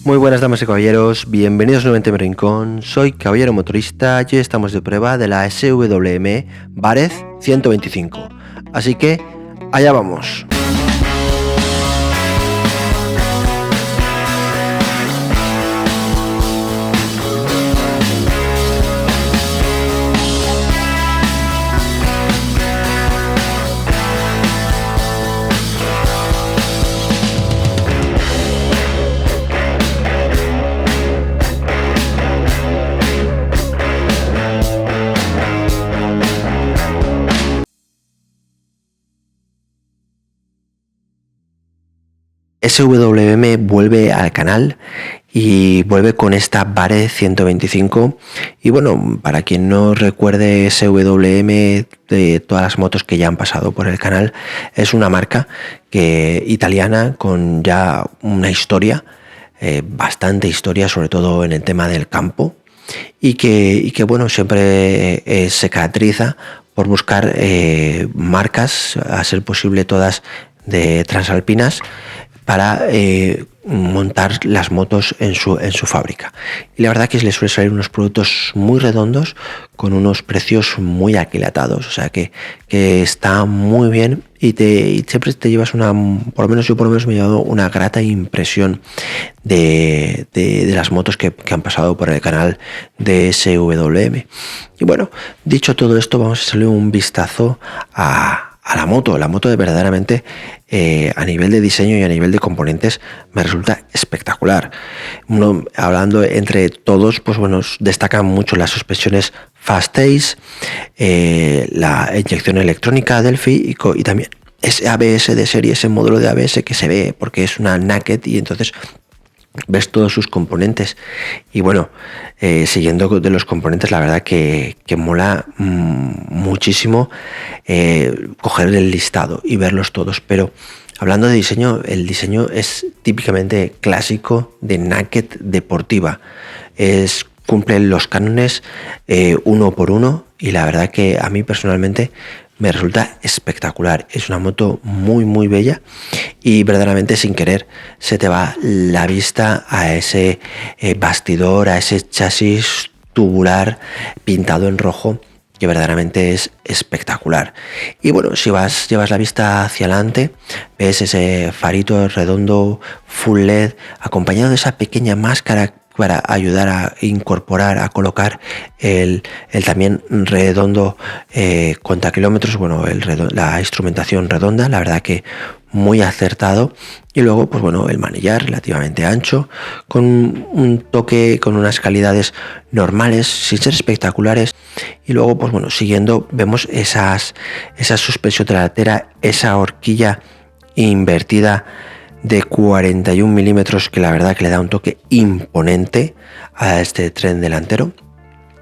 Muy buenas damas y caballeros, bienvenidos nuevamente a mi rincón. Soy Caballero Motorista y hoy estamos de prueba de la SWM Varez 125. Así que, allá vamos. SWM vuelve al canal y vuelve con esta Varez 125 y bueno, para quien no recuerde SWM de todas las motos que ya han pasado por el canal, es una marca italiana con ya una historia, bastante historia, sobre todo en el tema del campo y que bueno, siempre se caracteriza por buscar marcas, a ser posible todas de transalpinas, para montar las motos en su fábrica. Y la verdad que les suele salir unos productos muy redondos con unos precios muy aquilatados, o sea que está muy bien y siempre te llevas por lo menos me he llevado una grata impresión de las motos que han pasado por el canal de SWM. Y bueno, dicho todo esto, vamos a hacerle un vistazo a la moto. La moto verdaderamente a nivel de diseño y a nivel de componentes me resulta espectacular. Hablando entre todos, pues bueno, destacan mucho las suspensiones Fastace, la inyección electrónica Delphi y también ese ABS de serie, ese módulo de ABS que se ve porque es una naked y entonces ves todos sus componentes. Y bueno, siguiendo de los componentes, la verdad que mola muchísimo coger el listado y verlos todos. Pero hablando de diseño, el diseño es típicamente clásico de naked deportiva. Cumple los cánones uno por uno y la verdad que a mí personalmente me resulta espectacular. Es una moto muy bella y verdaderamente sin querer se te va la vista a ese bastidor, a ese chasis tubular pintado en rojo que verdaderamente es espectacular. Y bueno, si llevas la vista hacia adelante, ves ese farito redondo full LED acompañado de esa pequeña máscara para ayudar a incorporar, a colocar el también redondo contakilómetros, bueno, la instrumentación redonda, la verdad que muy acertado. Y luego, pues bueno, el manillar relativamente ancho, con un toque, con unas calidades normales, sin ser espectaculares. Y luego, pues bueno, siguiendo, vemos esa suspensión delantera, esa horquilla invertida de 41 milímetros que la verdad que le da un toque imponente a este tren delantero.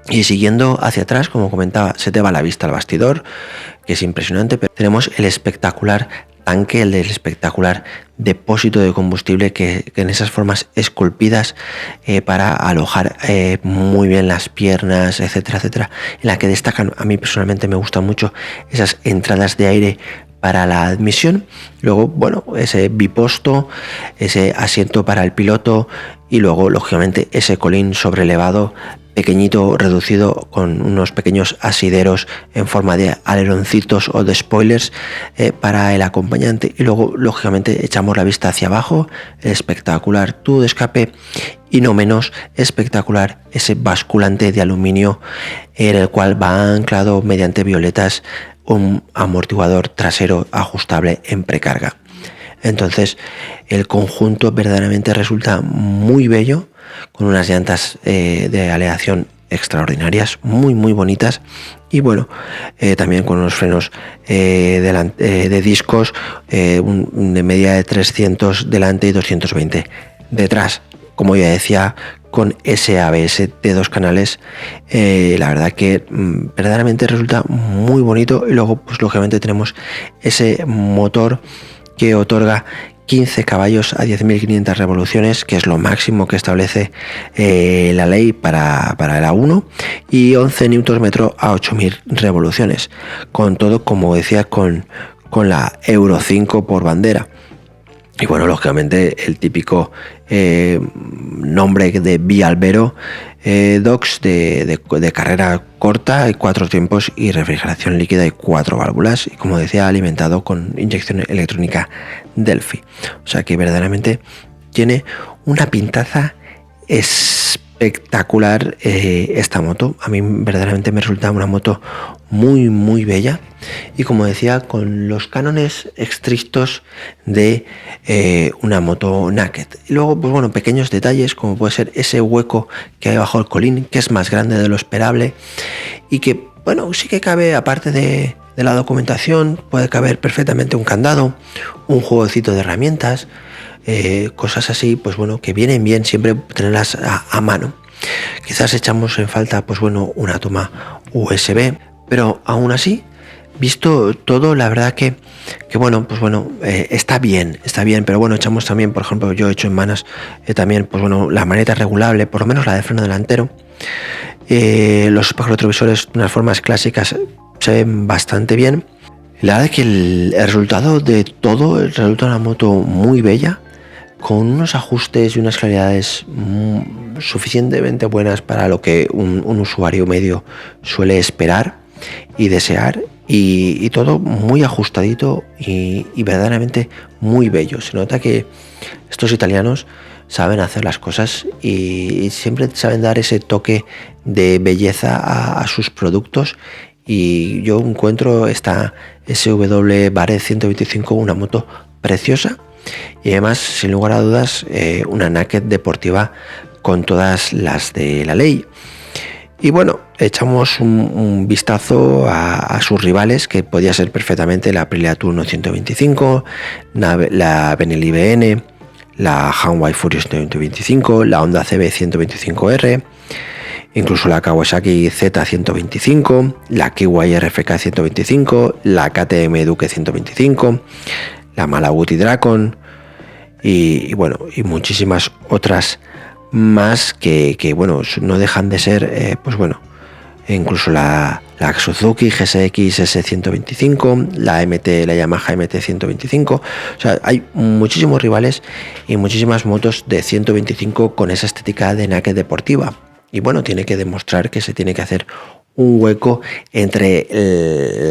Y siguiendo hacia atrás, como comentaba, se te va la vista al bastidor, que es impresionante, pero tenemos el espectacular tanque, el del espectacular depósito de combustible que en esas formas esculpidas para alojar muy bien las piernas, etcétera, en la que destacan, a mí personalmente me gustan mucho esas entradas de aire para la admisión. Luego, bueno, ese biposto, ese asiento para el piloto y luego, lógicamente, ese colín sobrelevado, pequeñito, reducido, con unos pequeños asideros en forma de aleroncitos o de spoilers para el acompañante. Y luego, lógicamente, echamos la vista hacia abajo, espectacular tubo de escape y no menos espectacular ese basculante de aluminio en el cual va anclado mediante violetas un amortiguador trasero ajustable en precarga. Entonces el conjunto verdaderamente resulta muy bello, con unas llantas de aleación extraordinarias, muy bonitas, y bueno, también con unos frenos de discos de media de 300 delante y 220 detrás, como ya decía, con ese ABS de 2 canales. La verdad que verdaderamente resulta muy bonito. Y luego, pues lógicamente tenemos ese motor que otorga 15 caballos a 10.500 revoluciones, que es lo máximo que establece la ley para el A1, y 11 Nm a 8.000 revoluciones, con todo, como decía, con la Euro 5 por bandera. Y bueno, lógicamente el típico nombre de Vialbero Dox de carrera corta, hay 4 tiempos y refrigeración líquida y 4 válvulas, y como decía, alimentado con inyección electrónica Delphi. O sea que verdaderamente tiene una pintaza espectacular esta moto. A mí verdaderamente me resulta una moto muy bella, y como decía, con los cánones estrictos de una moto naked. Y luego, pues bueno, pequeños detalles como puede ser ese hueco que hay bajo el colín, que es más grande de lo esperable, y que, bueno, sí que cabe, aparte de la documentación, puede caber perfectamente un candado, un jueguecito de herramientas, cosas así, pues bueno, que vienen bien siempre tenerlas a mano. Quizás echamos en falta, pues bueno, una toma USB, pero aún así, visto todo, la verdad que bueno, pues bueno, está bien, pero bueno, echamos también, por ejemplo, yo he hecho en manos también, pues bueno, la maneta regulable, por lo menos la de freno delantero, los espejos retrovisores de unas formas clásicas se ven bastante bien. La verdad es que el resultado de todo resulta una moto muy bella, con unos ajustes y unas claridades suficientemente buenas para lo que un usuario medio suele esperar y desear, y todo muy ajustadito y verdaderamente muy bello. Se nota que estos italianos saben hacer las cosas y siempre saben dar ese toque de belleza a sus productos, y yo encuentro esta SW Barrett 125 una moto preciosa, y además, sin lugar a dudas, una naked deportiva con todas las de la ley. Y bueno, echamos un vistazo a sus rivales, que podía ser perfectamente la Aprilia Turbo 125, la Benelli BN, la Hanwei Furious 125, la Honda CB 125R, incluso la Kawasaki Z125, la Kiwi RFK 125, la KTM Duke 125, la Malaguti Dragon y bueno, y muchísimas otras más que bueno, no dejan de ser, pues bueno, incluso la Suzuki GSX S125, la Yamaha MT 125, o sea, hay muchísimos rivales y muchísimas motos de 125 con esa estética de naked deportiva. Y bueno, tiene que demostrar que se tiene que hacer un hueco entre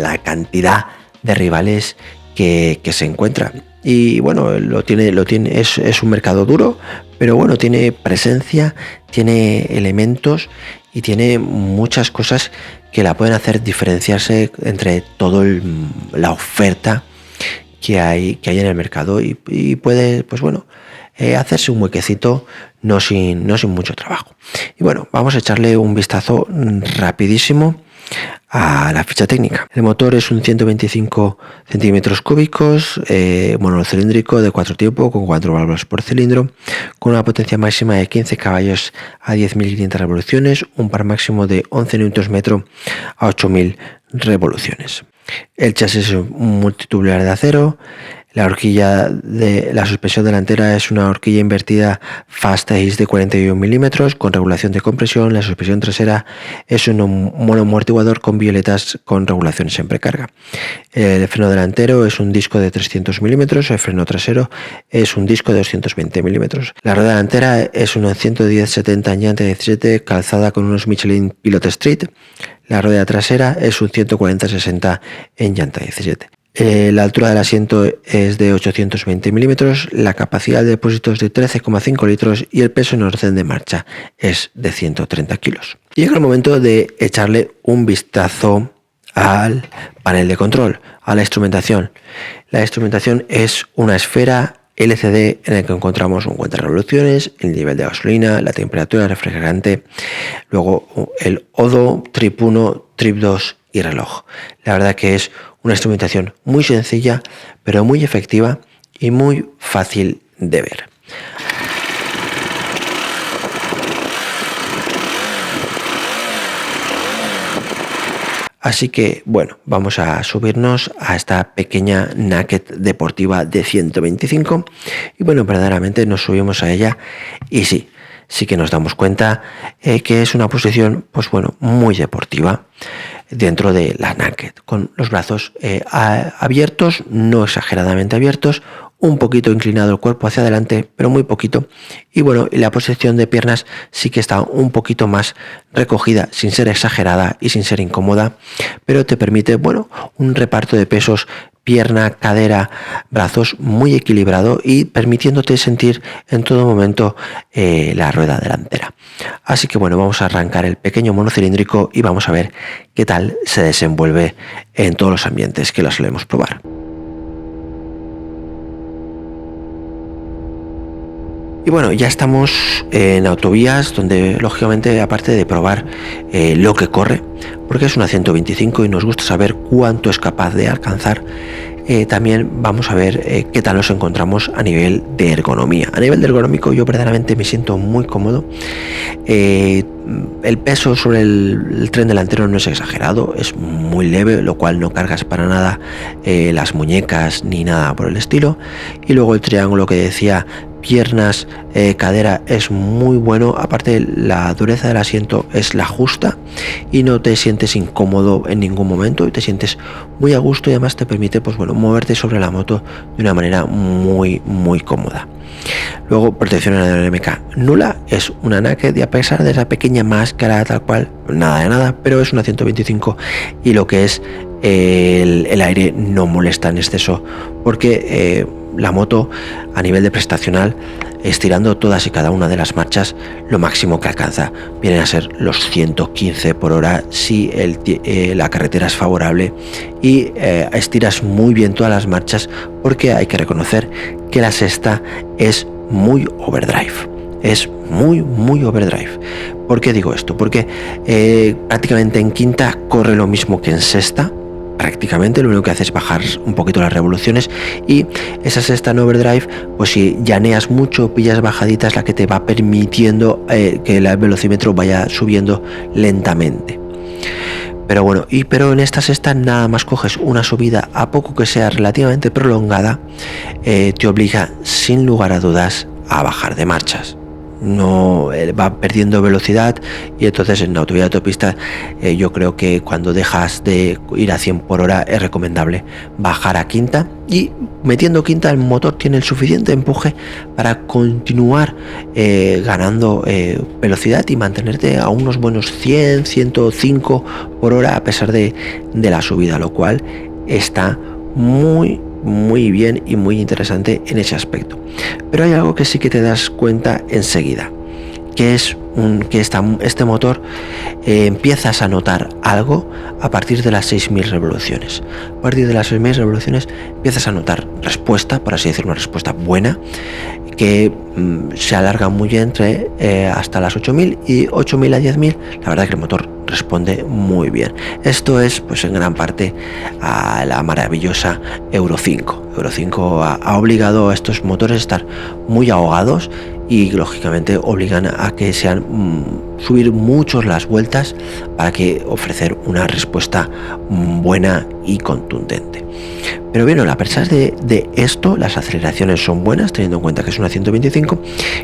la cantidad de rivales que se encuentran. Y bueno, es un mercado duro, pero bueno, tiene presencia, tiene elementos y tiene muchas cosas que la pueden hacer diferenciarse entre toda la oferta que hay en el mercado, y puede, pues bueno, hacerse un huequecito no sin mucho trabajo. Y bueno, vamos a echarle un vistazo rapidísimo a la ficha técnica. El motor es un 125 centímetros cúbicos, monocilíndrico de 4 tiempos con 4 válvulas por cilindro, con una potencia máxima de 15 caballos a 10.500 revoluciones, un par máximo de 11 Nm a 8.000 revoluciones. El chasis es un multitubular de acero. La horquilla de la suspensión delantera es una horquilla invertida Fastace de 41 milímetros con regulación de compresión. La suspensión trasera es un monoamortiguador con violetas con regulación siempre carga. El freno delantero es un disco de 300 milímetros. El freno trasero es un disco de 220 milímetros. La rueda delantera es una 110-70 en llanta 17 calzada con unos Michelin Pilot Street. La rueda trasera es un 140-60 en llanta 17. La altura del asiento es de 820 milímetros, la capacidad de depósito es de 13,5 litros y el peso en orden de marcha es de 130 kilos. Llega el momento de echarle un vistazo al panel de control, a la instrumentación. La instrumentación es una esfera LCD en el que encontramos un cuenta de revoluciones, el nivel de gasolina, la temperatura refrigerante, luego el odo, trip 1, trip 2 y reloj. La verdad que es una instrumentación muy sencilla, pero muy efectiva y muy fácil de ver. Así que bueno, vamos a subirnos a esta pequeña naked deportiva de 125 y bueno, verdaderamente nos subimos a ella y sí que nos damos cuenta que es una posición, pues bueno, muy deportiva dentro de la naked, con los brazos abiertos, no exageradamente abiertos, un poquito inclinado el cuerpo hacia adelante, pero muy poquito. Y bueno, la posición de piernas sí que está un poquito más recogida, sin ser exagerada y sin ser incómoda, pero te permite, bueno, un reparto de pesos, pierna, cadera, brazos muy equilibrado y permitiéndote sentir en todo momento la rueda delantera. Así que bueno, vamos a arrancar el pequeño monocilíndrico y vamos a ver qué tal se desenvuelve en todos los ambientes que lo solemos probar. Y bueno, ya estamos en autovías donde lógicamente, aparte de probar lo que corre, porque es una 125 y nos gusta saber cuánto es capaz de alcanzar, también vamos a ver qué tal nos encontramos a nivel de ergonomía. A nivel de ergonómico yo verdaderamente me siento muy cómodo. El peso sobre el tren delantero no es exagerado, es muy leve, lo cual no cargas para nada las muñecas ni nada por el estilo. Y luego el triángulo que decía, piernas, cadera, es muy bueno. Aparte, la dureza del asiento es la justa y no te sientes incómodo en ningún momento y te sientes muy a gusto, y además te permite, pues bueno, moverte sobre la moto de una manera muy cómoda. Luego, protección aerodinámica nula, es una naked, y a pesar de esa pequeña máscara tal cual, nada de nada, pero es una 125 y lo que es el aire no molesta en exceso, porque la moto a nivel de prestacional, estirando todas y cada una de las marchas, lo máximo que alcanza vienen a ser los 115 por hora si la carretera es favorable, y estiras muy bien todas las marchas, porque hay que reconocer que la sexta es muy overdrive. Es muy overdrive. ¿Por qué digo esto? Porque prácticamente en quinta corre lo mismo que en sexta. Prácticamente lo único que hace es bajar un poquito las revoluciones, y esa sexta en overdrive, pues si llaneas mucho, pillas bajaditas, la que te va permitiendo que el velocímetro vaya subiendo lentamente. Pero bueno, pero en esta sexta nada más coges una subida, a poco que sea relativamente prolongada, te obliga sin lugar a dudas a bajar de marchas. No va perdiendo velocidad, y entonces en autovía de autopista yo creo que cuando dejas de ir a 100 por hora es recomendable bajar a quinta, y metiendo quinta el motor tiene el suficiente empuje para continuar ganando velocidad y mantenerte a unos buenos 100, 105 por hora a pesar de la subida, lo cual está muy bien y muy interesante en ese aspecto. Pero hay algo que sí que te das cuenta enseguida, que es que este motor empiezas a notar algo a partir de las 6.000 revoluciones. A partir de las 6.000 revoluciones empiezas a notar respuesta, por así decirlo, una respuesta buena, que se alarga muy entre hasta las 8.000 y 8.000 a 10.000. La verdad que el motor responde muy bien. Esto es, pues, en gran parte a la maravillosa Euro 5. Euro 5 ha obligado a estos motores a estar muy ahogados, y lógicamente obligan a que sean subir muchos las vueltas para que ofrecer una respuesta buena y contundente. Pero bien, a pesar de esto, las aceleraciones son buenas, teniendo en cuenta que es una 125,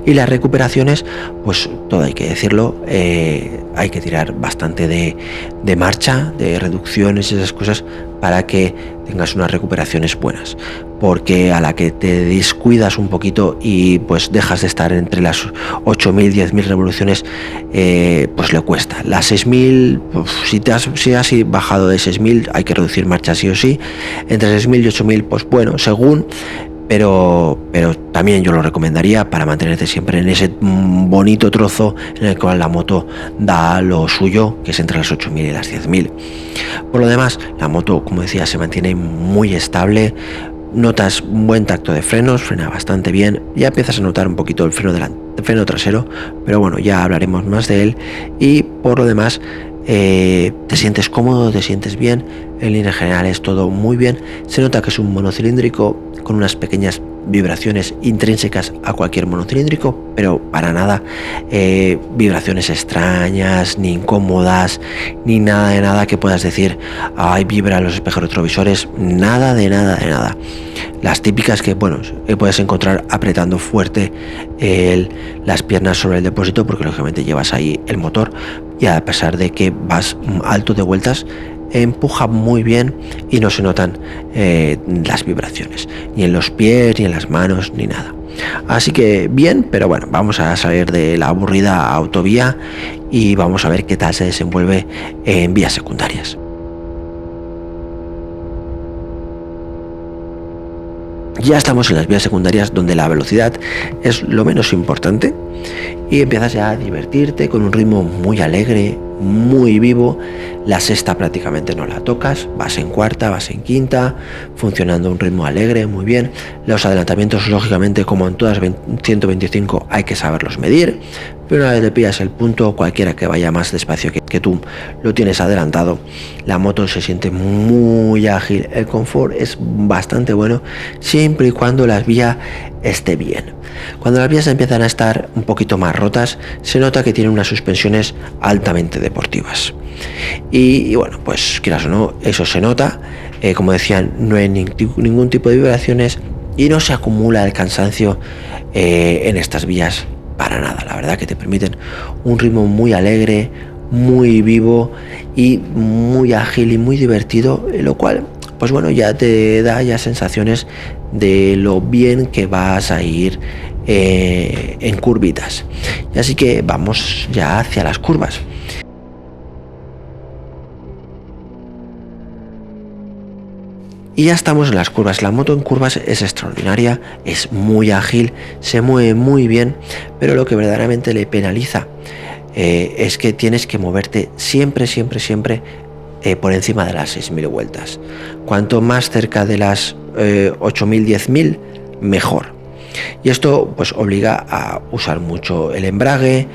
y las recuperaciones, pues todo hay que decirlo, hay que tirar bastante de marcha, de reducciones y esas cosas, para que tengas unas recuperaciones buenas, porque a la que te descuidas un poquito y pues dejas de estar entre las 8.000, 10.000 revoluciones, pues le cuesta. Las 6.000, si has bajado de 6.000, hay que reducir marcha sí o sí. Entre 6.000 y 8.000, pues bueno, según, pero también yo lo recomendaría para mantenerte siempre en ese bonito trozo en el cual la moto da lo suyo, que es entre las 8.000 y las 10.000. Por lo demás, la moto, como decía, se mantiene muy estable. Notas un buen tacto de frenos, frena bastante bien, ya empiezas a notar un poquito el freno trasero, pero bueno, ya hablaremos más de él. Y por lo demás, te sientes cómodo, te sientes bien, en líneas generales todo muy bien. Se nota que es un monocilíndrico con unas pequeñas vibraciones intrínsecas a cualquier monocilíndrico, pero para nada vibraciones extrañas, ni incómodas, ni nada de nada que puedas decir, ay, vibran los espejos retrovisores, nada de nada. Las típicas que, bueno, puedes encontrar apretando fuerte las piernas sobre el depósito, porque lógicamente llevas ahí el motor, y a pesar de que vas alto de vueltas, empuja muy bien y no se notan las vibraciones, ni en los pies, ni en las manos, ni nada. Así que bien, pero bueno, vamos a salir de la aburrida autovía y vamos a ver qué tal se desenvuelve en vías secundarias. Ya estamos en las vías secundarias, donde la velocidad es lo menos importante y empiezas ya a divertirte con un ritmo muy alegre, muy vivo. La sexta prácticamente no la tocas, vas en cuarta, vas en quinta, funcionando a un ritmo alegre, muy bien. Los adelantamientos, lógicamente, como en todas 125, hay que saberlos medir, pero una vez le pillas el punto, cualquiera que vaya más despacio que tú lo tienes adelantado. La moto se siente muy ágil, el confort es bastante bueno, siempre y cuando la vía esté bien. Cuando las vías empiezan a estar un poquito más rotas, se nota que tienen unas suspensiones altamente deportivas. Y bueno, pues quieras o no, eso se nota. Como decían, no hay ningún tipo de vibraciones y no se acumula el cansancio en estas vías para nada. La verdad que te permiten un ritmo muy alegre, muy vivo y muy ágil y muy divertido, lo cual, pues bueno, ya te da ya sensaciones de lo bien que vas a ir en curvitas. Y así que vamos ya hacia las curvas. Y ya estamos en las curvas. La moto en curvas es extraordinaria, es muy ágil, se mueve muy bien, pero lo que verdaderamente le penaliza es que tienes que moverte siempre por encima de las 6.000 vueltas. Cuanto más cerca de las 8.000, 10.000, mejor. Y esto pues obliga a usar mucho el embrague,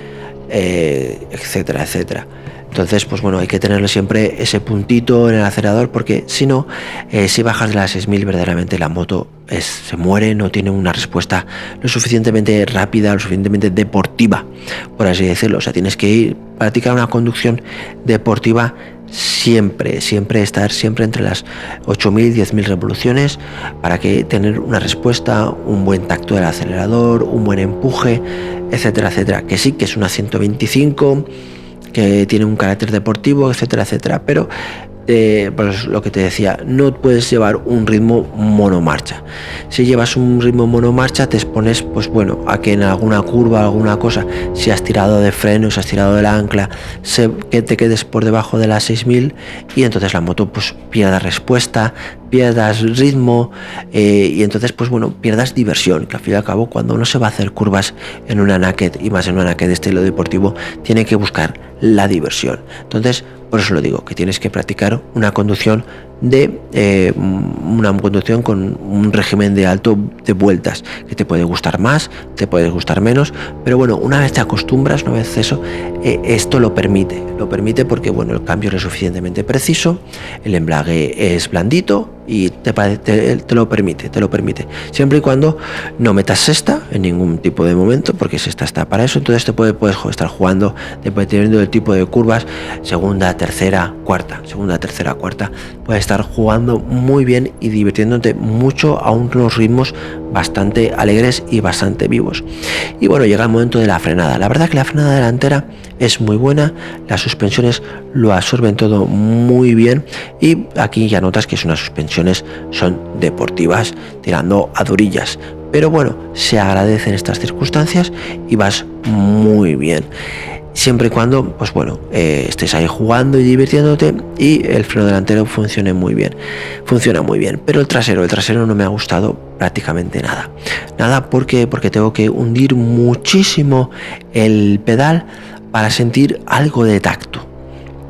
etcétera, etcétera. Entonces, pues bueno, hay que tenerlo siempre ese puntito en el acelerador, porque si no, si bajas de las 6.000, verdaderamente la moto se muere, no tiene una respuesta lo suficientemente rápida, lo suficientemente deportiva, por así decirlo. O sea, tienes que practicar una conducción deportiva siempre estar siempre entre las 8.000, 10.000 revoluciones para que tener una respuesta, un buen tacto del acelerador, un buen empuje, etcétera, etcétera. Que sí, que es una 125, que tiene un carácter deportivo, etcétera, etcétera, pero pues lo que te decía, no puedes llevar un ritmo monomarcha. Si llevas un ritmo monomarcha, te expones, pues bueno, a que en alguna curva, alguna cosa, si has tirado de freno, si has tirado del ancla, que te quedes por debajo de las 6.000 y entonces la moto pues pierda respuesta, pierdas ritmo y entonces pues bueno, pierdas diversión, que al fin y al cabo cuando uno se va a hacer curvas en una naked, y más en una naked de estilo deportivo, tiene que buscar la diversión. Entonces, por eso lo digo, que tienes que practicar una conducción con un régimen de alto de vueltas, que te puede gustar más, te puede gustar menos, pero bueno, una vez te acostumbras, una vez eso, esto lo permite porque bueno, el cambio es lo suficientemente preciso, el embrague es blandito y te lo permite, siempre y cuando no metas sexta en ningún tipo de momento, porque sexta está para eso. Entonces puedes estar jugando dependiendo del tipo de curvas, segunda, tercera, cuarta, puedes estar jugando muy bien y divirtiéndote mucho a unos ritmos bastante alegres y bastante vivos. Y bueno, llega el momento de la frenada. La verdad que la frenada delantera es muy buena, las suspensiones lo absorben todo muy bien y aquí ya notas que unas suspensiones son deportivas, tirando a durillas, pero bueno, se agradecen estas circunstancias y vas muy bien, siempre y cuando pues bueno, estés ahí jugando y divirtiéndote y el freno delantero funciona muy bien, pero el trasero no me ha gustado prácticamente nada porque tengo que hundir muchísimo el pedal para sentir algo de tacto,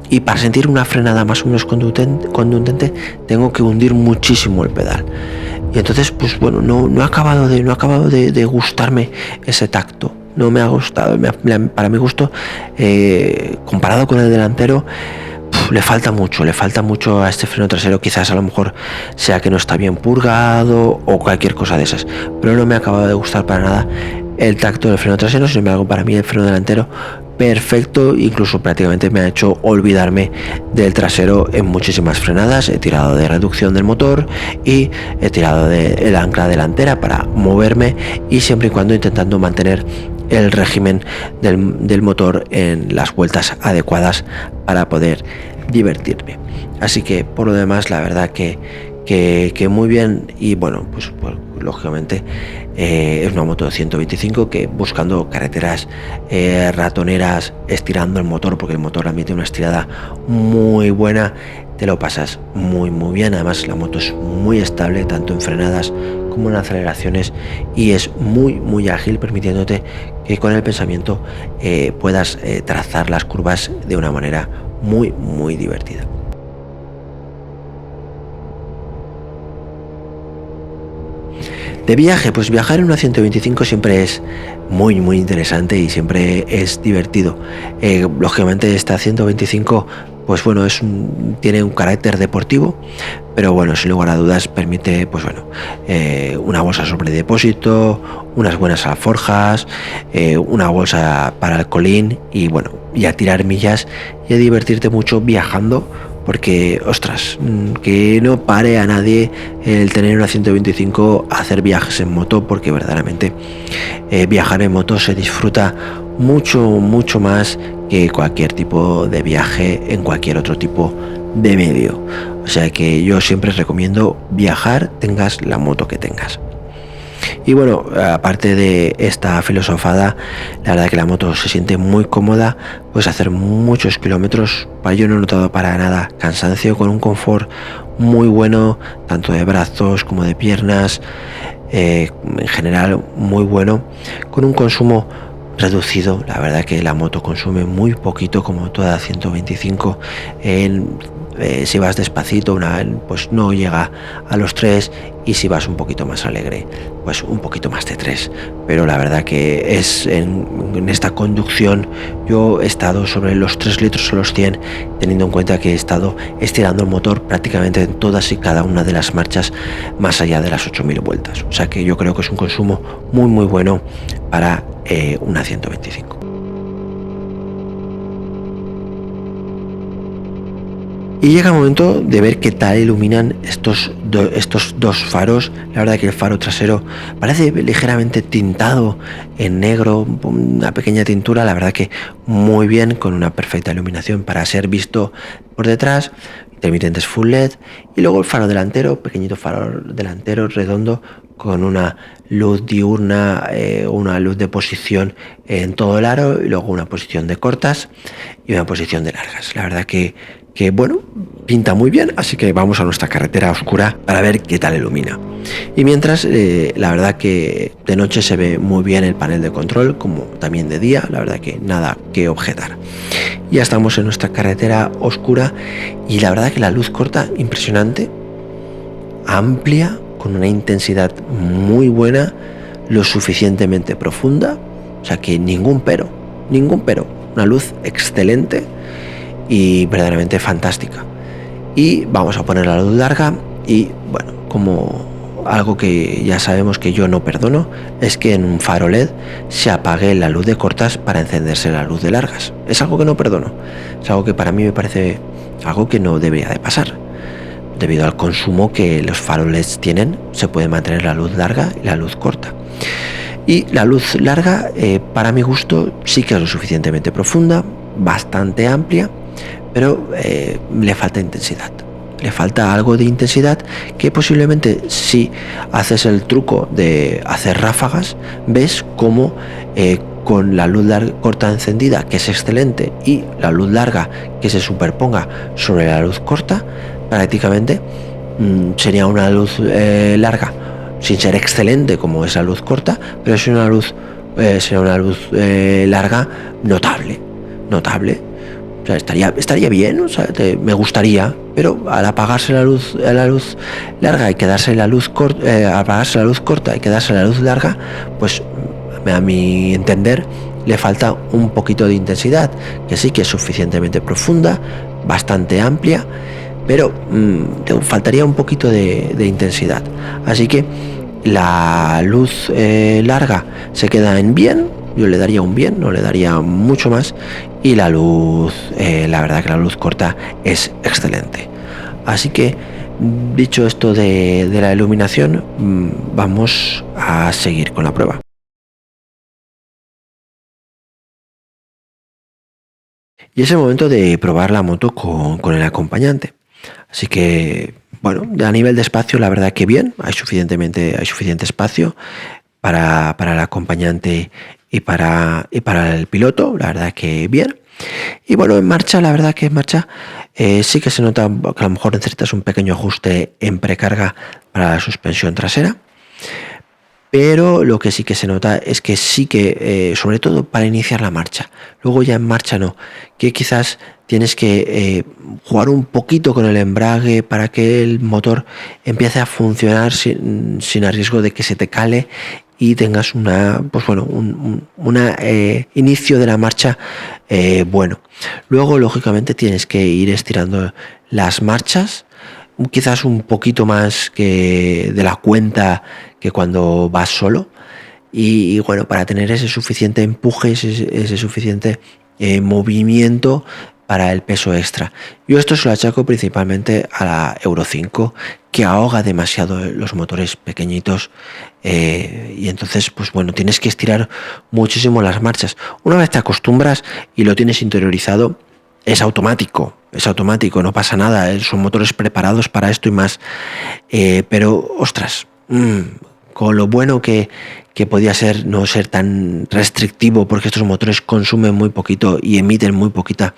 y para sentir una frenada más o menos contundente tengo que hundir muchísimo el pedal, y entonces pues bueno, no ha acabado de gustarme ese tacto. No me ha gustado, para mi gusto, comparado con el delantero, le falta mucho a este freno trasero. Quizás a lo mejor sea que no está bien purgado o cualquier cosa de esas, pero no me ha acabado de gustar para nada el tacto del freno trasero. Sin embargo, para mí el freno delantero perfecto, incluso prácticamente me ha hecho olvidarme del trasero en muchísimas frenadas. He tirado de reducción del motor y he tirado del ancla delantera para moverme, y siempre y cuando intentando mantener el régimen del motor en las vueltas adecuadas para poder divertirme. Así que por lo demás, la verdad que muy bien. Y bueno, pues lógicamente es una moto de 125 que, buscando carreteras ratoneras, estirando el motor, porque el motor admite una estirada muy buena, te lo pasas muy bien. Además, la moto es muy estable tanto en frenadas como en aceleraciones, y es muy ágil, permitiéndote que con el pensamiento puedas trazar las curvas de una manera muy divertida. De viaje, pues viajar en una 125 siempre es muy interesante y siempre es divertido. Lógicamente esta 125, pues bueno, tiene un carácter deportivo, pero bueno, sin lugar a dudas permite, pues bueno, una bolsa sobre depósito, unas buenas alforjas, una bolsa para el colín, y bueno, y a tirar millas y a divertirte mucho viajando, porque, ostras, que no pare a nadie el tener una 125, hacer viajes en moto, porque verdaderamente viajar en moto se disfruta mucho más que cualquier tipo de viaje en cualquier otro tipo de medio. O sea que yo siempre recomiendo viajar, tengas la moto que tengas. Y bueno, aparte de esta filosofada, la verdad que la moto se siente muy cómoda, puedes hacer muchos kilómetros. Yo no he notado para nada cansancio, con un confort muy bueno, tanto de brazos como de piernas, en general muy bueno, con un consumo reducido. La verdad que la moto consume muy poquito, como toda 125. Si vas despacito, pues no llega a los 3, y si vas un poquito más alegre, pues un poquito más de 3. Pero la verdad que en esta conducción yo he estado sobre los 3 litros a los 100, teniendo en cuenta que he estado estirando el motor prácticamente en todas y cada una de las marchas, más allá de las 8000 vueltas. O sea que yo creo que es un consumo muy bueno para una 125. Y llega el momento de ver qué tal iluminan estos dos faros. La verdad que el faro trasero parece ligeramente tintado en negro, una pequeña tintura. La verdad que muy bien, con una perfecta iluminación para ser visto por detrás, intermitentes full LED. Y luego el faro delantero, pequeñito faro delantero redondo, con una luz diurna, una luz de posición en todo el aro, y luego una posición de cortas y una posición de largas. La verdad que bueno, pinta muy bien, así que vamos a nuestra carretera oscura para ver qué tal ilumina. Y mientras, la verdad que de noche se ve muy bien el panel de control, como también de día. La verdad que nada que objetar. Ya estamos en nuestra carretera oscura, y la verdad que la luz corta, impresionante, amplia, con una intensidad muy buena, lo suficientemente profunda. O sea que ningún pero, una luz excelente y verdaderamente fantástica. Y vamos a poner la luz larga, y bueno, como algo que ya sabemos que yo no perdono, es que en un faro LED se apague la luz de cortas para encenderse la luz de largas. Es algo que no perdono, es algo que para mí me parece algo que no debería de pasar. Debido al consumo que los faros LED tienen, se puede mantener la luz larga y la luz corta. Y la luz larga, para mi gusto, sí que es lo suficientemente profunda, bastante amplia, pero le falta intensidad. Le falta algo de intensidad, que posiblemente, si haces el truco de hacer ráfagas, ves cómo con la luz corta encendida, que es excelente, y la luz larga que se superponga sobre la luz corta, prácticamente sería una luz larga, sin ser excelente como esa luz corta, pero es una luz, será una luz larga notable. O sea, estaría bien, o sea, me gustaría, pero al apagarse la luz larga y quedarse la luz corta, apagarse la luz corta y quedarse la luz larga, pues a mi entender le falta un poquito de intensidad, que sí que es suficientemente profunda, bastante amplia, pero te faltaría un poquito de intensidad. Así que la luz larga se queda en bien, yo le daría un bien, no le daría mucho más, y la luz, la verdad que la luz corta es excelente. Así que, dicho esto de la iluminación, vamos a seguir con la prueba. Y es el momento de probar la moto con el acompañante. Así que, bueno, a nivel de espacio, la verdad que bien, hay suficiente espacio para el acompañante y para el piloto, la verdad que bien. Y bueno, en marcha, la verdad que en marcha sí que se nota que a lo mejor necesitas un pequeño ajuste en precarga para la suspensión trasera. Pero lo que sí que se nota es que sí que, sobre todo para iniciar la marcha, luego ya en marcha no, que quizás tienes que jugar un poquito con el embrague para que el motor empiece a funcionar sin a riesgo de que se te cale y tengas un inicio de la marcha bueno. Luego, lógicamente, tienes que ir estirando las marchas, quizás un poquito más que de la cuenta que cuando vas solo y bueno, para tener ese suficiente empuje, ese suficiente movimiento para el peso extra. Yo esto se lo achaco principalmente a la Euro 5, que ahoga demasiado los motores pequeñitos y entonces pues bueno, tienes que estirar muchísimo las marchas. Una vez te acostumbras y lo tienes interiorizado, es automático, no pasa nada, son motores preparados para esto y más. Pero, ostras, con lo bueno que podía ser no ser tan restrictivo, porque estos motores consumen muy poquito y emiten muy poquita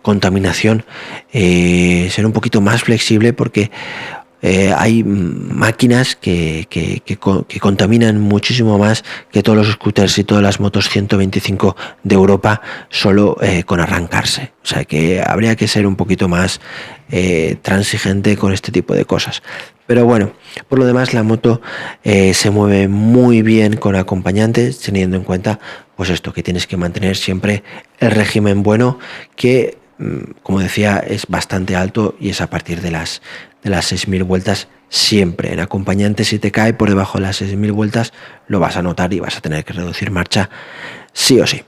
contaminación, ser un poquito más flexible porque hay máquinas que contaminan muchísimo más que todos los scooters y todas las motos 125 de Europa solo con arrancarse. O sea que habría que ser un poquito más transigente con este tipo de cosas. Pero bueno, por lo demás la moto se mueve muy bien con acompañantes, teniendo en cuenta pues esto, que tienes que mantener siempre el régimen bueno, que como decía es bastante alto y es a partir de las 6.000 vueltas siempre. En acompañante, si te cae por debajo de las 6.000 vueltas lo vas a notar y vas a tener que reducir marcha sí o sí.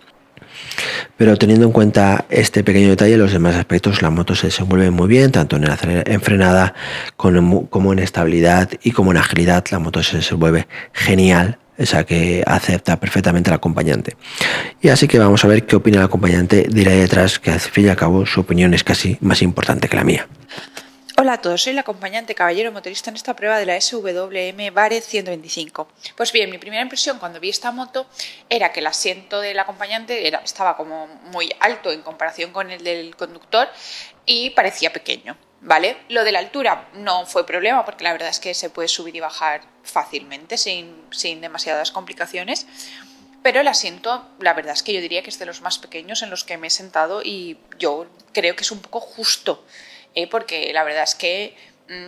Pero teniendo en cuenta este pequeño detalle, los demás aspectos, la moto se desenvuelve muy bien, tanto en frenada como en estabilidad y como en agilidad. La moto se desenvuelve genial, o sea que acepta perfectamente al acompañante. Y así que vamos a ver qué opina el acompañante de ahí detrás, que al fin y al cabo su opinión es casi más importante que la mía. Hola a todos, soy la acompañante caballero motorista en esta prueba de la SWM Varez 125. Pues bien, mi primera impresión cuando vi esta moto era que el asiento del acompañante estaba como muy alto en comparación con el del conductor y parecía pequeño, ¿vale? Lo de la altura no fue problema porque la verdad es que se puede subir y bajar fácilmente sin demasiadas complicaciones. Pero el asiento, la verdad es que yo diría que es de los más pequeños en los que me he sentado y yo creo que es un poco justo. Porque la verdad es que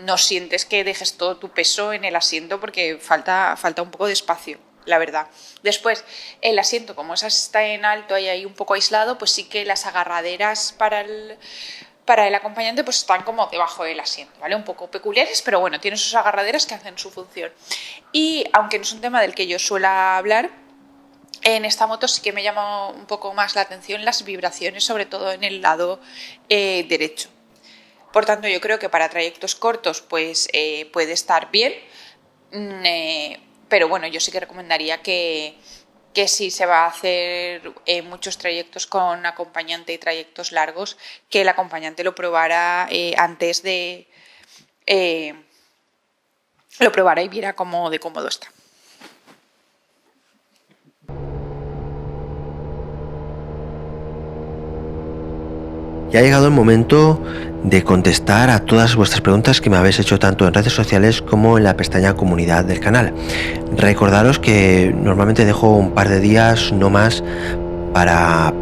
no sientes que dejes todo tu peso en el asiento porque falta un poco de espacio, la verdad. Después, el asiento, como está en alto y ahí un poco aislado, pues sí que las agarraderas para el acompañante pues están como debajo del asiento, ¿vale? Un poco peculiares, pero bueno, tiene sus agarraderas que hacen su función. Y aunque no es un tema del que yo suela hablar, en esta moto sí que me llama un poco más la atención las vibraciones, sobre todo en el lado derecho. Por tanto, yo creo que para trayectos cortos pues puede estar bien, pero bueno, yo sí que recomendaría que si se va a hacer muchos trayectos con acompañante y trayectos largos, que el acompañante lo probara antes de... lo probara y viera cómo de cómodo está. Ya ha llegado el momento de contestar a todas vuestras preguntas que me habéis hecho tanto en redes sociales como en la pestaña comunidad del canal. Recordaros que normalmente dejo un par de días, no más, para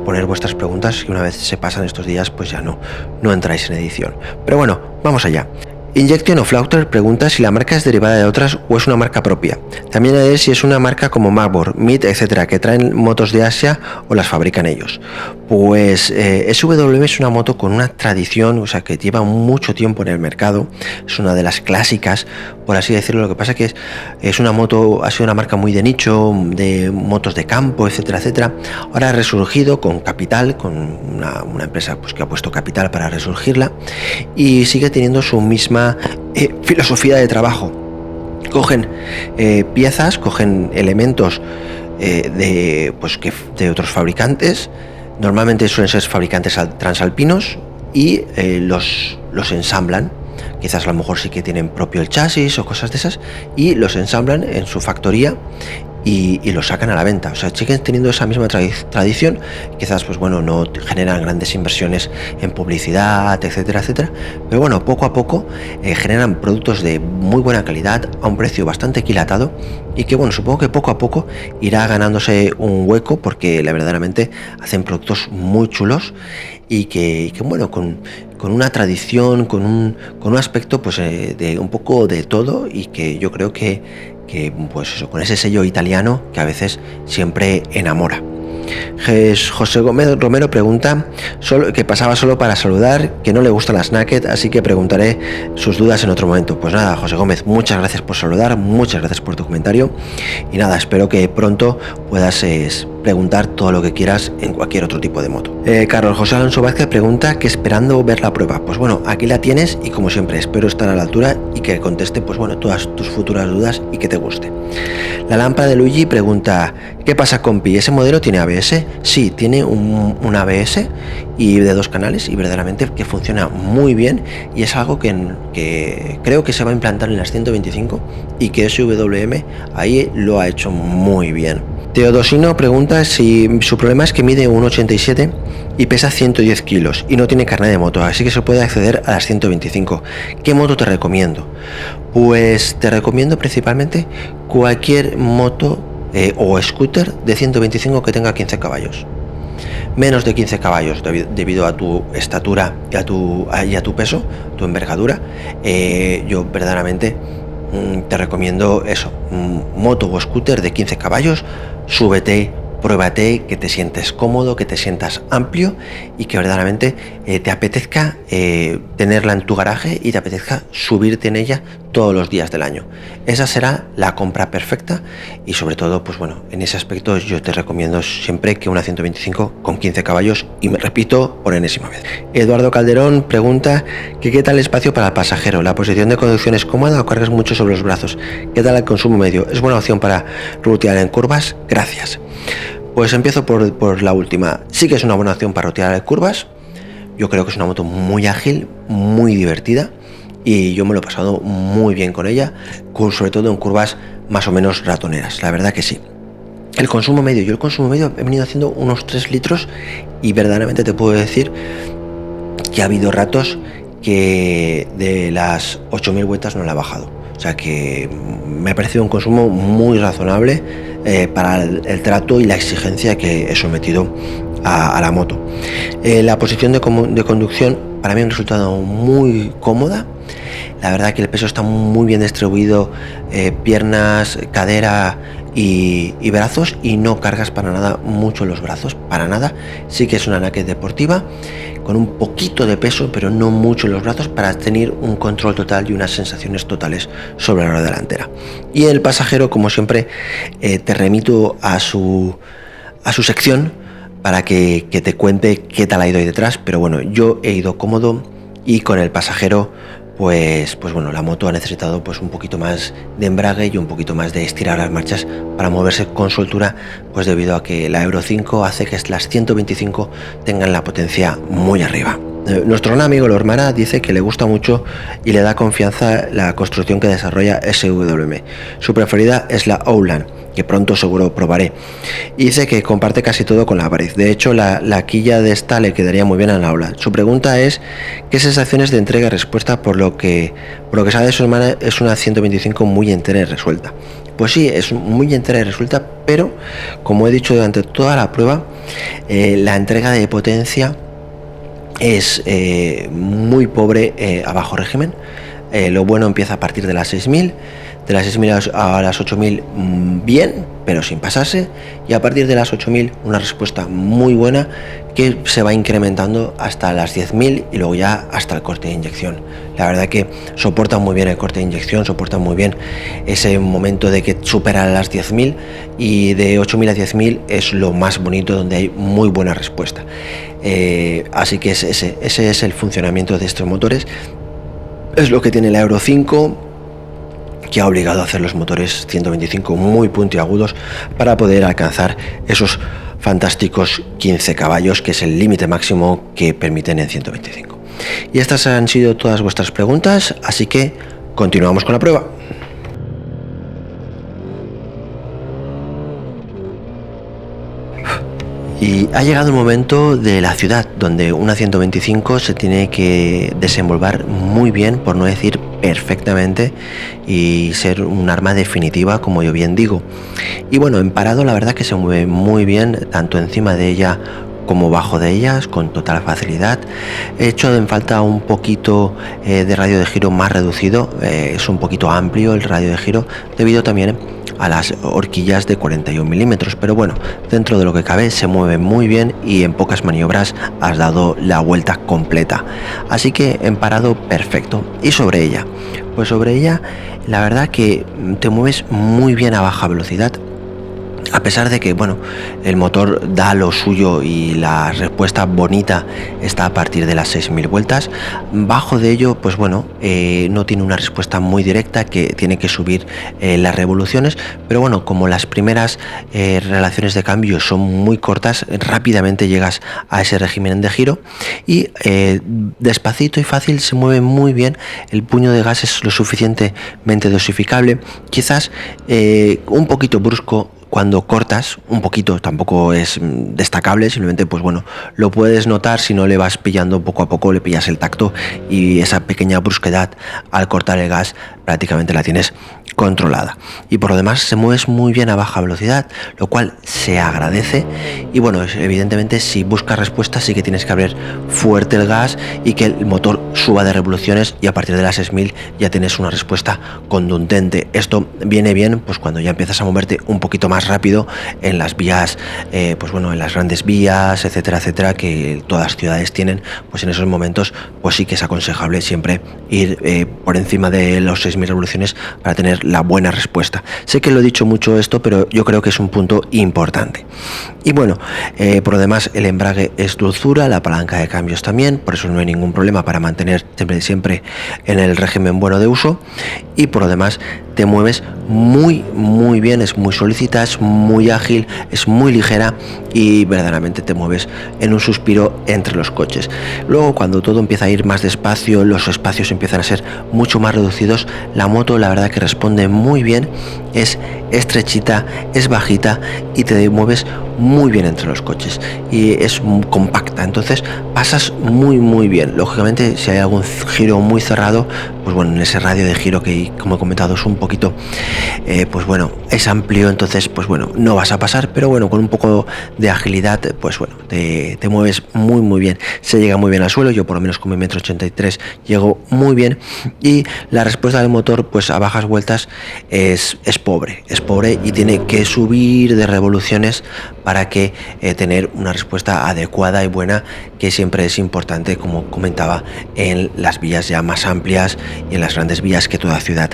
poner vuestras preguntas, y una vez se pasan estos días pues ya no entráis en edición. Pero bueno, vamos allá. Injection of Laughter pregunta si la marca es derivada de otras o es una marca propia. También a ver si es una marca como Marbor, Meet, etcétera, que traen motos de Asia o las fabrican ellos. Pues SWM es una moto con una tradición, o sea, que lleva mucho tiempo en el mercado. Es una de las clásicas, por así decirlo. Lo que pasa que es una moto, ha sido una marca muy de nicho, de motos de campo, etcétera, etcétera. Ahora ha resurgido con capital, con una empresa pues, que ha puesto capital para resurgirla y sigue teniendo su misma filosofía de trabajo. Cogen piezas, cogen elementos de otros fabricantes, Normalmente suelen ser fabricantes transalpinos y los ensamblan. Quizás a lo mejor sí que tienen propio el chasis o cosas de esas, y los ensamblan en su factoría y los sacan a la venta. O sea, siguen teniendo esa misma tradición. Quizás, pues bueno, no generan grandes inversiones en publicidad, etcétera, etcétera. Pero bueno, poco a poco generan productos de muy buena calidad a un precio bastante equilatado, y que bueno, supongo que poco a poco irá ganándose un hueco, porque verdaderamente hacen productos muy chulos y que bueno, con una tradición, con un aspecto pues de un poco de todo, y que yo creo que pues eso, con ese sello italiano que a veces siempre enamora. José Gómez Romero pregunta que pasaba solo para saludar, que no le gustan las naked, así que preguntaré sus dudas en otro momento. Pues nada, José Gómez, muchas gracias por saludar, muchas gracias por tu comentario, y nada, espero que pronto puedas preguntar todo lo que quieras en cualquier otro tipo de moto. Carlos José Alonso Vázquez pregunta que esperando ver la prueba. Pues bueno, aquí la tienes, y como siempre espero estar a la altura y que conteste pues bueno todas tus futuras dudas y que te guste. La lámpara de Luigi pregunta: ¿qué pasa con Pi? ¿Ese modelo tiene ABS? Sí, tiene un ABS y de 2 canales, y verdaderamente que funciona muy bien, y es algo que creo que se va a implantar en las 125, y que SWM ahí lo ha hecho muy bien. Teodosino pregunta si su problema es que mide 1,87 y pesa 110 kilos y no tiene carnet de moto, así que se puede acceder a las 125. ¿Qué moto te recomiendo? Pues te recomiendo principalmente cualquier moto o scooter de 125 que tenga 15 caballos. Menos de 15 caballos, debido a tu estatura y a tu peso, tu envergadura, yo verdaderamente te recomiendo eso, moto o scooter de 15 caballos. Súbete, pruébate, que te sientes cómodo, que te sientas amplio, y que verdaderamente te apetezca tenerla en tu garaje y te apetezca subirte en ella todos los días del año. Esa será la compra perfecta, y sobre todo, pues bueno, en ese aspecto yo te recomiendo siempre que una 125 con 15 caballos, y me repito por enésima vez. Eduardo Calderón pregunta que qué tal el espacio para el pasajero, la posición de conducción es cómoda o cargas mucho sobre los brazos, qué tal el consumo medio, es buena opción para rutear en curvas, gracias. Pues empiezo por la última. Sí que es una buena opción para rotear en curvas. Yo creo que es una moto muy ágil, muy divertida, y yo me lo he pasado muy bien con ella, sobre todo en curvas más o menos ratoneras, la verdad que sí. El consumo medio, he venido haciendo unos 3 litros, y verdaderamente te puedo decir que ha habido ratos que de las 8.000 vueltas no la ha bajado. O sea que me ha parecido un consumo muy razonable para el trato y la exigencia que he sometido a la moto. La posición de conducción para mí es un resultado muy cómoda. La verdad que el peso está muy bien distribuido, piernas, cadera y brazos, y no cargas para nada mucho los brazos, para nada. Sí que es una naked deportiva con un poquito de peso, pero no mucho en los brazos, para tener un control total y unas sensaciones totales sobre la rueda delantera. Y el pasajero, como siempre, te remito a su sección para que te cuente qué tal ha ido ahí detrás. Pero bueno, yo he ido cómodo, y con el pasajero pues bueno, la moto ha necesitado pues un poquito más de embrague y un poquito más de estirar las marchas para moverse con soltura, pues debido a que la Euro 5 hace que las 125 tengan la potencia muy arriba. Nuestro gran amigo Lormara dice que le gusta mucho y le da confianza la construcción que desarrolla SWM. Su preferida es la Outland, que pronto seguro probaré. Y dice que comparte casi todo con la Variz. De hecho, la quilla de esta le quedaría muy bien a la Outland. Su pregunta es qué sensaciones de entrega y respuesta. Por lo que sabe de su hermana, es una 125 muy entera y resuelta. Pues sí, es muy entera y resuelta, pero como he dicho durante toda la prueba, la entrega de potencia es muy pobre a bajo régimen. Lo bueno empieza a partir de las 6.000, de las 6.000 a las 8.000 bien, pero sin pasarse, y a partir de las 8.000 una respuesta muy buena que se va incrementando hasta las 10.000 y luego ya hasta el corte de inyección. La verdad que soporta muy bien el corte de inyección, soporta muy bien ese momento de que supera las 10.000, y de 8.000 a 10.000 es lo más bonito, donde hay muy buena respuesta. Así que ese es el funcionamiento de estos motores. Es lo que tiene la Euro 5, que ha obligado a hacer los motores 125 muy puntiagudos para poder alcanzar esos fantásticos 15 caballos, que es el límite máximo que permiten en 125. Y estas han sido todas vuestras preguntas, así que continuamos con la prueba. Y ha llegado el momento de la ciudad, donde una 125 se tiene que desenvolver muy bien, por no decir perfectamente, y ser un arma definitiva, como yo bien digo. Y bueno, en parado la verdad que se mueve muy bien, tanto encima de ella como bajo de ellas, con total facilidad. He hecho en falta un poquito de radio de giro más reducido, es un poquito amplio el radio de giro, debido también a las horquillas de 41 milímetros, pero bueno, dentro de lo que cabe se mueve muy bien y en pocas maniobras has dado la vuelta completa, así que en parado perfecto. Y sobre ella, pues sobre ella la verdad que te mueves muy bien a baja velocidad, a pesar de que bueno, el motor da lo suyo y la respuesta bonita está a partir de las 6.000 vueltas. Bajo de ello, pues bueno, no tiene una respuesta muy directa, que tiene que subir las revoluciones, pero bueno, como las primeras relaciones de cambio son muy cortas, rápidamente llegas a ese régimen de giro y despacito y fácil se mueve muy bien. El puño de gas es lo suficientemente dosificable, quizás un poquito brusco cuando cortas, un poquito, tampoco es destacable, simplemente pues bueno, lo puedes notar si no le vas pillando poco a poco, le pillas el tacto y esa pequeña brusquedad al cortar el gas prácticamente la tienes controlada. Y por lo demás se mueves muy bien a baja velocidad, lo cual se agradece. Y bueno, evidentemente si buscas respuesta sí que tienes que abrir fuerte el gas y que el motor suba de revoluciones, y a partir de las 6.000 ya tienes una respuesta contundente. Esto viene bien pues cuando ya empiezas a moverte un poquito más rápido en las vías, pues bueno, en las grandes vías, etcétera, etcétera, que todas las ciudades tienen. Pues en esos momentos pues sí que es aconsejable siempre ir por encima de los 6.000 revoluciones para tener la buena respuesta. Sé que lo he dicho mucho esto, pero yo creo que es un punto importante. Y bueno, por lo demás el embrague es dulzura, la palanca de cambios también, por eso no hay ningún problema para mantener siempre en el régimen bueno de uso. Y por lo demás te mueves muy bien, es muy solícita, es muy ágil, es muy ligera y verdaderamente te mueves en un suspiro entre los coches. Luego cuando todo empieza a ir más despacio, los espacios empiezan a ser mucho más reducidos, la moto la verdad que responde muy bien, es estrechita, es bajita y te mueves muy bien entre los coches y es compacta, entonces pasas muy bien. Lógicamente si hay algún giro muy cerrado, pues bueno, en ese radio de giro que como he comentado es un poquito pues bueno, es amplio, entonces pues bueno, no vas a pasar, pero bueno, con un poco de agilidad pues bueno, te mueves muy bien, se llega muy bien al suelo. Yo por lo menos con mi 1,83 m llego muy bien y la respuesta del motor pues a bajas vueltas es pobre y tiene que subir de revoluciones para que tener una respuesta adecuada y buena, que siempre es importante, como comentaba, en las vías ya más amplias y en las grandes vías que toda ciudad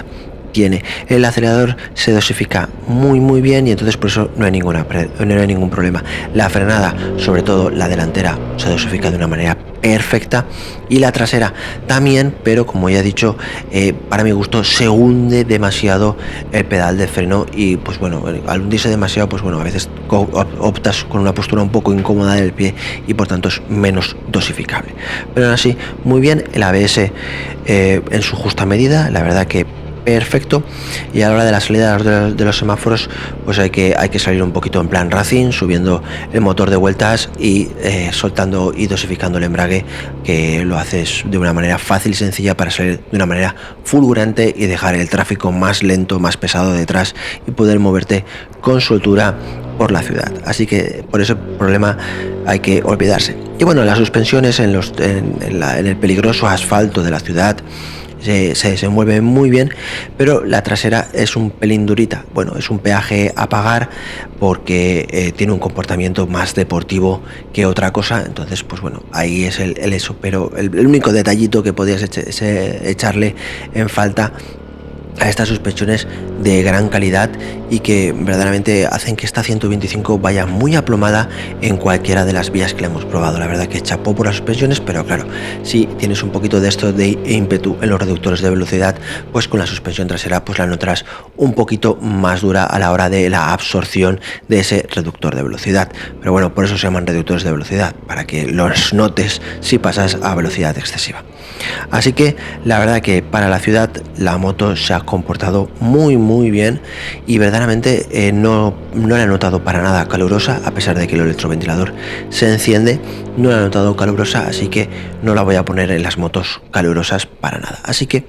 tiene. El acelerador se dosifica muy bien y entonces por eso no hay ningún problema. La frenada, sobre todo la delantera, se dosifica de una manera perfecta y la trasera también, pero como ya he dicho, para mi gusto se hunde demasiado el pedal de freno y pues bueno, al hundirse demasiado pues bueno, a veces optas con una postura un poco incómoda del pie y por tanto es menos dosificable. Pero aún así, muy bien, el ABS en su justa medida, la verdad que perfecto. Y a la hora de la salida de los semáforos pues hay que salir un poquito en plan racing, subiendo el motor de vueltas y soltando y dosificando el embrague, que lo haces de una manera fácil y sencilla para salir de una manera fulgurante y dejar el tráfico más lento, más pesado detrás y poder moverte con soltura por la ciudad. Así que por ese problema hay que olvidarse. Y bueno, las suspensiones en el peligroso asfalto de la ciudad se mueve muy bien, pero la trasera es un pelín durita. Bueno, es un peaje a pagar porque tiene un comportamiento más deportivo que otra cosa. Entonces pues bueno, ahí es el eso, pero el único detallito que podías echarle en falta a estas suspensiones de gran calidad y que verdaderamente hacen que esta 125 vaya muy aplomada en cualquiera de las vías que le hemos probado. La verdad que chapó por las suspensiones, pero claro, si tienes un poquito de esto de ímpetu en los reductores de velocidad, pues con la suspensión trasera pues la notarás un poquito más dura a la hora de la absorción de ese reductor de velocidad. Pero bueno, por eso se llaman reductores de velocidad, para que los notes si pasas a velocidad excesiva. Así que la verdad que para la ciudad la moto se ha comportado muy bien y verdaderamente no la he notado para nada calurosa, a pesar de que el electroventilador se enciende, no la he notado calurosa, así que no la voy a poner en las motos calurosas para nada. Así que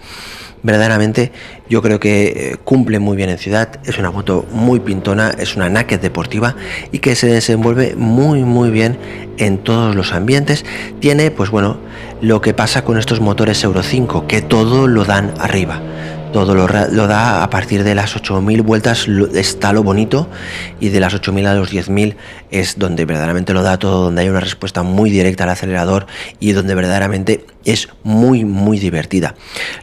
verdaderamente yo creo que cumple muy bien en ciudad, es una moto muy pintona, es una naked deportiva y que se desenvuelve muy bien en todos los ambientes. Tiene, pues bueno, lo que pasa con estos motores Euro 5, que todo lo dan arriba. Todo lo da a partir de las 8.000 vueltas, está lo bonito, y de las 8.000 a los 10.000 es donde verdaderamente lo da todo, donde hay una respuesta muy directa al acelerador y donde verdaderamente es muy divertida.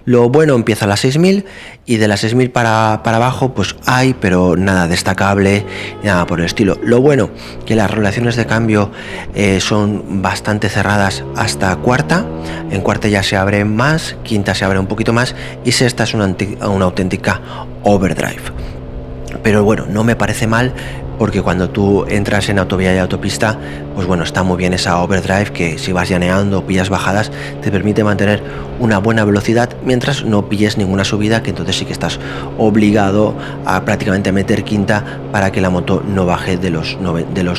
Lo bueno empieza a las 6.000 y de las 6.000 para abajo pues hay, pero nada destacable, nada por el estilo. Lo bueno que las relaciones de cambio son bastante cerradas hasta cuarta. En cuarta ya se abre más, quinta se abre un poquito más y sexta es una auténtica overdrive. Pero bueno, no me parece mal, porque cuando tú entras en autovía y autopista, pues bueno, está muy bien esa overdrive, que si vas llaneando o pillas bajadas te permite mantener una buena velocidad mientras no pilles ninguna subida, que entonces sí que estás obligado a prácticamente meter quinta para que la moto no baje de los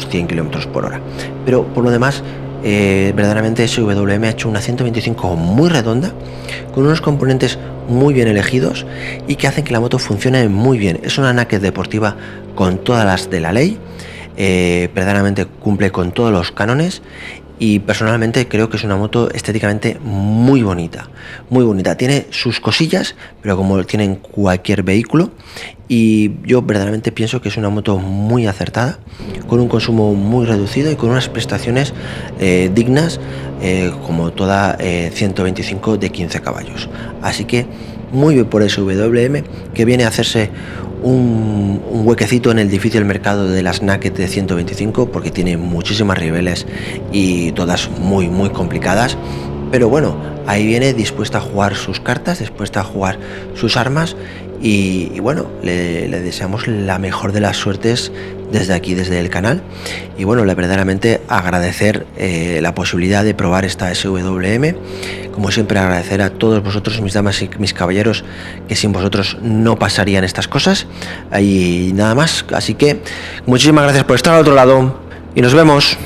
100 km por hora. Pero por lo demás, verdaderamente SWM ha hecho una 125 muy redonda, con unos componentes muy bien elegidos y que hacen que la moto funcione muy bien. Es una naked deportiva con todas las de la ley, verdaderamente cumple con todos los cánones y personalmente creo que es una moto estéticamente muy bonita. Tiene sus cosillas, pero como tienen cualquier vehículo, y yo verdaderamente pienso que es una moto muy acertada, con un consumo muy reducido y con unas prestaciones dignas, como toda 125 de 15 caballos. Así que muy bien por SWM, que viene a hacerse un huequecito en el difícil mercado de las naked de 125, porque tiene muchísimas rivales y todas muy complicadas. Pero bueno, ahí viene dispuesta a jugar sus cartas, dispuesta a jugar sus armas y bueno, le deseamos la mejor de las suertes desde aquí, desde el canal. Y bueno, verdaderamente agradecer la posibilidad de probar esta SWM. Como siempre, agradecer a todos vosotros, mis damas y mis caballeros, que sin vosotros no pasarían estas cosas. Y nada más, así que muchísimas gracias por estar al otro lado y nos vemos.